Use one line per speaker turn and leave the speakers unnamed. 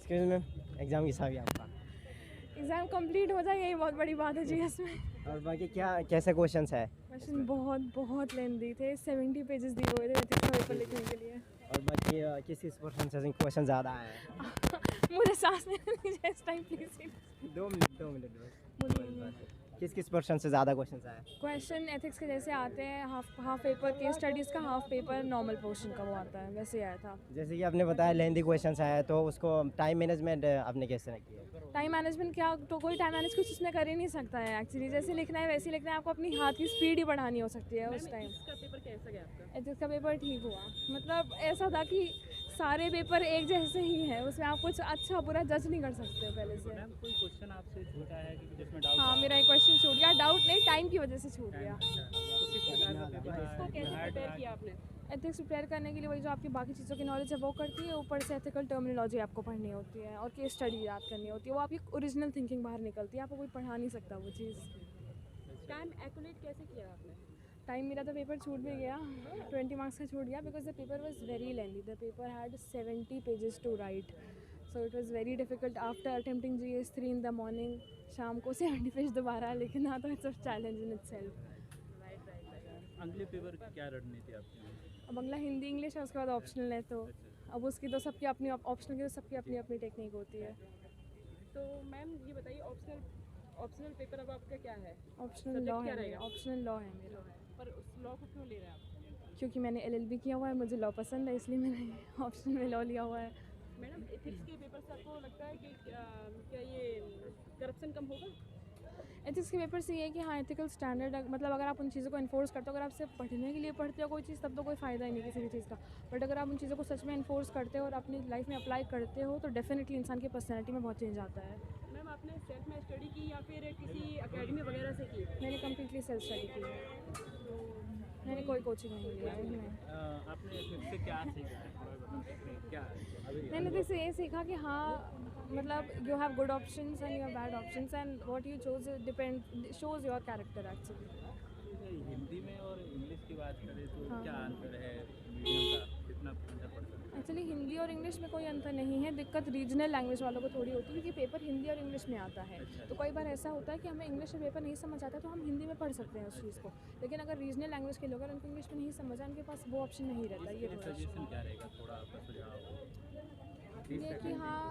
Excuse में exam कैसा गया आपका?
एग्ज़ाम कंप्लीट हो जाए यही बहुत बड़ी बात है जीएस में।
और बाकी क्या कैसे क्वेश्चंस है?
क्वेश्चन बहुत लेंदी थे, 70 पेजेस दिए हुए थे एथिक्स का पेपर लिखने के लिए।
और बाकी किस पर्सन से क्वेश्चन ज़्यादा आया है?
मुझे सांस लेने दीजिए इस टाइम प्लीज।
2 मिनट बस।
बोलिए।
किस पर्सन से ज़्यादा क्वेश्चंस आए?
क्वेश्चन एथिक्स के जैसे आते हैं, हाफ पेपर केस स्टडीज़ का, हाफ पेपर नॉर्मल पोर्शन का वो आता है, वैसे आया था।
जैसे कि आपने बताया लेंदी क्वेश्चंस आए, तो उसको टाइम मैनेजमेंट आपने कैसे किया?
टाइम मैनेजमेंट क्या, तो कोई टाइम मैनेज कुछ उसमें कर ही नहीं सकता है एक्चुअली। जैसे लिखना है वैसे लिखना है, आपको अपनी हाथ की स्पीड ही बढ़ानी हो सकती है उस टाइम।
इसका पेपर कैसा गया आपका?
एथिक्स का पेपर ठीक हुआ, मतलब ऐसा था कि सारे पेपर एक जैसे ही हैं, उसमें आप कुछ अच्छा बुरा जज नहीं कर सकते हो पहले से।
मैम कोई क्वेश्चन आपसे छूटा है कि जिसमें डाउट?
हाँ, मेरा एक क्वेश्चन छूट गया, डाउट नहीं, टाइम की वजह से छूट गया।
तो किस प्रकार का पेपर
इसको कैसे प्रिपेयर किया आपने? एथिक्स प्रिपेयर करने के लिए वही जो आपकी बाकी चीज़ों की नॉलेज है वो करती है, ऊपर से एथिकल टर्मिनोलॉजी आपको पढ़नी होती है और केस स्टडी याद करनी होती है। वो आपकी ओरिजिनल थिंकिंग बाहर निकलती है, आपको कोई पढ़ा नहीं सकता वो चीज़।
टाइम एक्यूरेट कैसे किया आपने?
टाइम मेरा तो पेपर छूट भी गया, 20 मार्क्स का छूट गया, because the paper was very lengthy. The paper had 70 pages to write, so it was very difficult. After attempting GS3 in the morning, शाम को 70 पेज दोबारा लिखना, तो it's a challenge in itself.
अगले पेपर की क्या रणनीति आपकी?
अब अगला हिंदी इंग्लिश है, उसके बाद ऑप्शनल है, तो अब उसकी तो सबकी अपनी, ऑप्शनल की तो सबकी अपनी अपनी टेक्निक होती है।
तो मैम ये बताइए, ऑप्शनल पेपर अब आपका क्या है?
ऑप्शनल
Subject
लॉ
क्या
है,
रहेगा?
ऑप्शनल लॉ है मेरा,
पर उस लॉ को क्यों ले रहे हैं आप?
क्योंकि मैंने LLB किया हुआ है, मुझे लॉ पसंद है, इसलिए मैंने ऑप्शनल में लॉ लिया हुआ है।
मैडम एथिक्स के पेपर से आपको लगता है कि क्या ये करप्शन कम होगा?
एथिक्स के पेपर से ये है कि हाँ, एथिकल स्टैंडर्ड, मतलब अगर आप उन चीज़ों को इन्फोर्स करते हो, अगर आप सिर्फ पढ़ने के लिए पढ़ते हो कोई चीज़, तब तो कोई फ़ायदा ही नहीं किसी भी चीज़ का। बट अगर आप उन चीज़ों को सच में इन्फोर्स करते हो और अपनी लाइफ में अप्लाई करते हो, तो डेफिनेटली इंसान की पर्सनैलिटी में बहुत चेंज आता है।
मैम आपने सेल्फ में स्टडी की या फिर किसी अकेडमी वगैरह से की?
मैंने कम्प्लीटली सेल्फ स्टडी की है, मैंने कोई कोचिंग नहीं लिया है मैं।
आपने एथिक्स से क्या सीखा है? थोड़ा बता सकते हैं क्या?
मैंने तो इससे ये सीखा कि हाँ, मतलब you have good options and you have bad options, and what you choose depend shows your character actually.
Hindi में और इंग्लिश की बात करें तो
हाँ।
क्या अंतर है मीडियम का? कितना अंतर पड़ सकता है?
एक्चुअली हिंदी और इंग्लिश में कोई अंतर नहीं है, दिक्कत रीजनल लैंग्वेज वालों को थोड़ी होती है, क्योंकि पेपर हिंदी और इंग्लिश में आता है। तो कई बार ऐसा होता है कि हमें इंग्लिश में पेपर नहीं समझ आता, तो हम हिंदी में पढ़ सकते हैं उस चीज़ को। लेकिन अगर रीजनल लैंग्वेज के लोग, अगर उनको इंग्लिश में नहीं समझ आए, उनके पास वो ऑप्शन नहीं रहता। ये थोड़ा
सजेशन क्या रहेगा? थोड़ा आपका सुझाव?
ये कि हाँ,